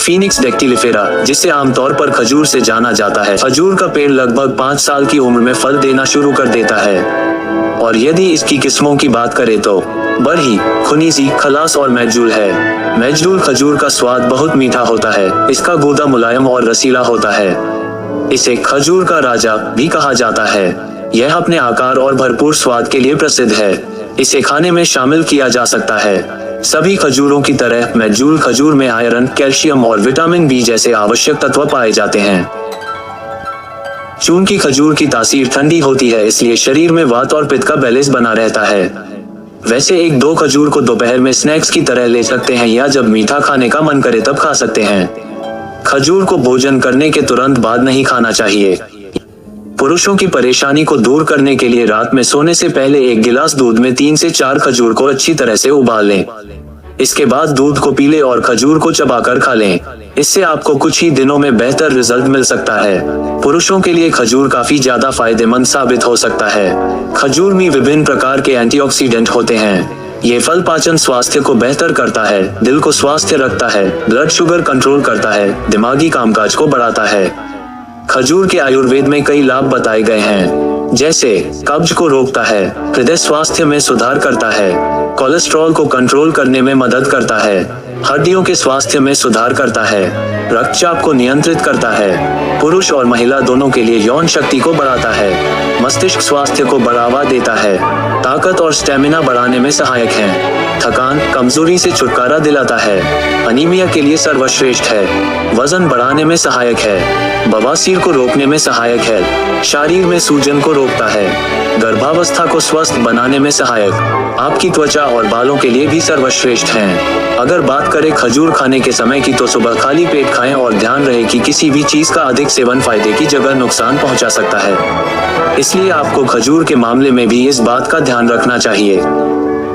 Phoenix डेक्टिलिफेरा, जिसे आमतौर पर खजूर से जाना जाता है। खजूर का पेड़ लगभग 5 साल की उम्र में फल देना शुरू कर देता है, और यदि इसकी किस्मों की बात करें तो बरही, खुनीसी, खलास और मैजूल है। मैजूल खजूर का स्वाद बहुत मीठा होता है। इसका गूदा मुलायम और रसीला होता है। इसे खजूर का राजा भी कहा जाता है। यह अपने आकार और भरपूर स्वाद के लिए प्रसिद्ध है। इसे खाने में शामिल किया जा सकता है। सभी खजूरों की तरह मैजूल खजूर में आयरन, कैल्शियम और विटामिन बी जैसे आवश्यक तत्व पाए जाते हैं। चूंकि खजूर की तासीर ठंडी होती है, इसलिए शरीर में वात और पित्त का बैलेंस बना रहता है। वैसे 1-2 खजूर को दोपहर में स्नैक्स की तरह ले सकते हैं, या जब मीठा खाने का मन करे तब खा सकते हैं। खजूर को भोजन करने के तुरंत बाद नहीं खाना चाहिए। पुरुषों की परेशानी को दूर करने के लिए रात में सोने से पहले 1 गिलास दूध में 3 से 4 खजूर को अच्छी तरह से उबाल लें। इसके बाद दूध को पी लें और खजूर को चबाकर खा लें। इससे आपको कुछ ही दिनों में बेहतर रिजल्ट मिल सकता है। पुरुषों के लिए खजूर काफी ज्यादा फायदेमंद साबित हो सकता है। खजूर में विभिन्न प्रकार के एंटीऑक्सीडेंट होते हैं। ये फल पाचन स्वास्थ्य को बेहतर करता है, दिल को स्वस्थ रखता है, ब्लड शुगर कंट्रोल करता है, दिमागी कामकाज को बढ़ाता है। खजूर के आयुर्वेद में कई लाभ बताए गए हैं, जैसे कब्ज को रोकता है, हृदय स्वास्थ्य में सुधार करता है, कोलेस्ट्रॉल को कंट्रोल करने में मदद करता है, हड्डियों के स्वास्थ्य में सुधार करता है, रक्तचाप को नियंत्रित करता है, पुरुष और महिला दोनों के लिए यौन शक्ति को बढ़ाता है, मस्तिष्क स्वास्थ्य को बढ़ावा देता है, ताकत और स्टेमिना बढ़ाने में सहायक है, थकान, कमजोरी से छुटकारा दिलाता है, अनीमिया के लिए सर्वश्रेष्ठ है, वजन बढ़ाने में सहायक है, बवासीर को रोकने में सहायक है, शरीर में सूजन को रोकता है, गर्भावस्था को स्वस्थ बनाने में सहायक, आपकी त्वचा और बालों के लिए भी सर्वश्रेष्ठ हैं। अगर बात करें खजूर खाने के समय की, तो सुबह खाली पेट खाएं और ध्यान रहे कि किसी भी चीज का अधिक सेवन फायदे की जगह नुकसान पहुंचा सकता है। इसलिए आपको खजूर के मामले में भी इस बात का ध्यान रखना चाहिए।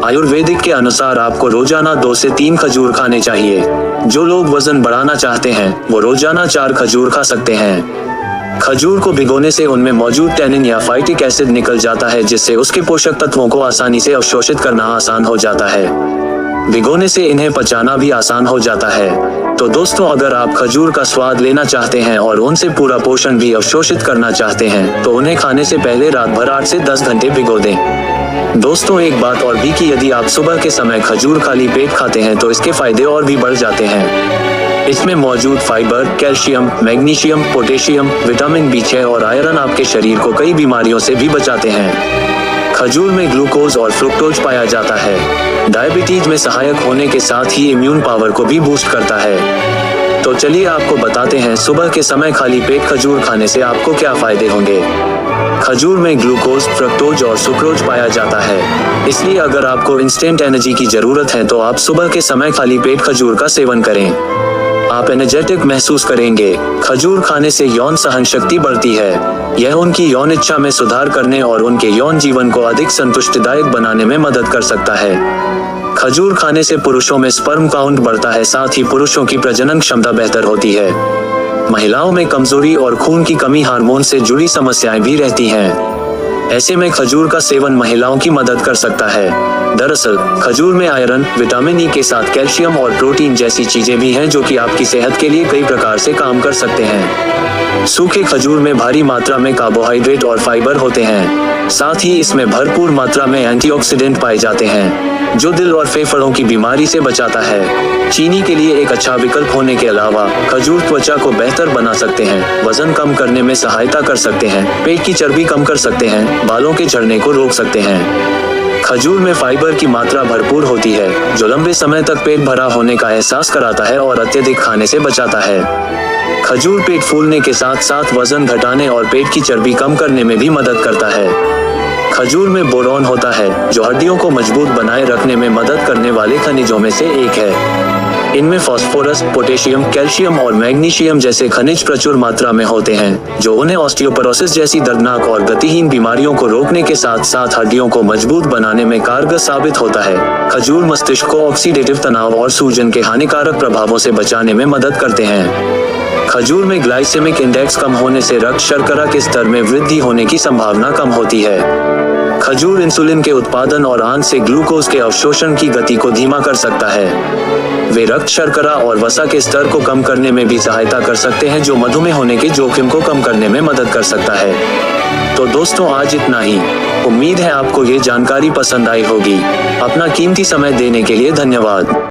आयुर्वेदिक के अनुसार आपको रोजाना 2 से 3 खजूर खाने चाहिए। जो लोग वजन बढ़ाना चाहते हैं वो रोजाना 4 खजूर खा सकते हैं। खजूर को भिगोने से उनमें मौजूद टैनिन या फाइटिक एसिड निकल जाता है, जिससे उसके पोषक तत्वों को आसानी से अवशोषित करना आसान हो जाता है। भिगोने से इन्हें पचाना भी आसान हो जाता है। तो दोस्तों, अगर आप खजूर का स्वाद लेना चाहते हैं और उनसे पूरा पोषण भी अवशोषित करना चाहते हैं, तो उन्हें खाने से पहले रात भर 8 से 10 घंटे भिगो दें। दोस्तों, एक बात और भी कि यदि आप सुबह के समय खजूर खाली पेट खाते हैं तो इसके फायदे और भी बढ़ जाते हैं। इसमें मौजूद fibre, calcium, magnesium, potassium, vitamin B6 और आयरन आपके शरीर को कई बीमारियों से भी बचाते हैं। खजूर में ग्लूकोज और फ्रुक्टोज पाया जाता है। डायबिटीज में सहायक होने के साथ ही इम्यून पावर को भी बूस्ट करता है। तो चलिए आपको बताते हैं सुबह के समय खाली पेट खजूर खाने से आपको क्या फायदे होंगे। खजूर में ग्लूकोज, फ्रक्टोज और सुक्रोज पाया जाता है। इसलिए अगर आपको इंस्टेंट एनर्जी की जरूरत है तो आप सुबह के समय खाली पेट खजूर का सेवन करें। आप एनर्जेटिक महसूस करेंगे। खजूर खाने से यौन सहन शक्ति बढ़ती है। यह उनकी यौन इच्छा में सुधार करने और उनके यौन जीवन को अधिक संतुष्टिदायक बनाने में मदद कर सकता है। खजूर खाने से पुरुषों में स्पर्म काउंट बढ़ता है, साथ ही पुरुषों की प्रजनन क्षमता बेहतर होती है। महिलाओं में कमजोरी और खून की कमी, हार्मोन से जुड़ी समस्याएं भी रहती हैं। ऐसे में खजूर का सेवन महिलाओं की मदद कर सकता है। दरअसल खजूर में आयरन, विटामिन ई के साथ कैल्शियम और प्रोटीन जैसी चीजें भी हैं, जो कि आपकी सेहत के लिए कई प्रकार से काम कर सकते हैं। सूखे खजूर में भारी मात्रा में कार्बोहाइड्रेट और फाइबर होते हैं। साथ ही इसमें भरपूर मात्रा में एंटीऑक्सीडेंट पाए जाते हैं, जो दिल और फेफड़ों की बीमारी से बचाता है। चीनी के लिए एक अच्छा विकल्प होने के अलावा खजूर त्वचा को बेहतर बना सकते हैं, वजन कम करने में सहायता कर सकते हैं, पेट की चर्बी कम कर सकते हैं, बालों के झड़ने को रोक सकते हैं। खजूर में फाइबर की मात्रा भरपूर होती है, जो लंबे समय तक पेट भरा होने का एहसास कराता है और अत्यधिक खाने से बचाता है। खजूर पेट फूलने के साथ साथ वजन घटाने और पेट की चर्बी कम करने में भी मदद करता है। खजूर में बोरॉन होता है, जो हड्डियों को मजबूत बनाए रखने में मदद करने वाले खनिजों में से एक है। इनमें फास्फोरस, पोटेशियम, कैल्शियम और मैग्नीशियम जैसे खनिज प्रचुर मात्रा में होते हैं, जो उन्हें ऑस्टियोपोरोसिस जैसी दर्दनाक और गतिहीन बीमारियों को रोकने के साथ साथ हड्डियों को मजबूत बनाने में कारगर साबित होता है। खजूर मस्तिष्क को ऑक्सीडेटिव तनाव और सूजन के हानिकारक प्रभावों से बचाने में मदद करते हैं। खजूर में ग्लाइसेमिक इंडेक्स कम होने से रक्त शर्करा के स्तर में वृद्धि होने की संभावना कम होती है। खजूर इंसुलिन के उत्पादन और आंत से ग्लूकोज के अवशोषण की गति को धीमा कर सकता है। वे रक्त शर्करा और वसा के स्तर को कम करने में भी सहायता कर सकते हैं, जो मधुमेह होने के जोखिम को कम करने में मदद कर सकता है। तो दोस्तों, आज इतना ही। उम्मीद है आपको ये जानकारी पसंद आई होगी। अपना कीमती समय देने के लिए धन्यवाद।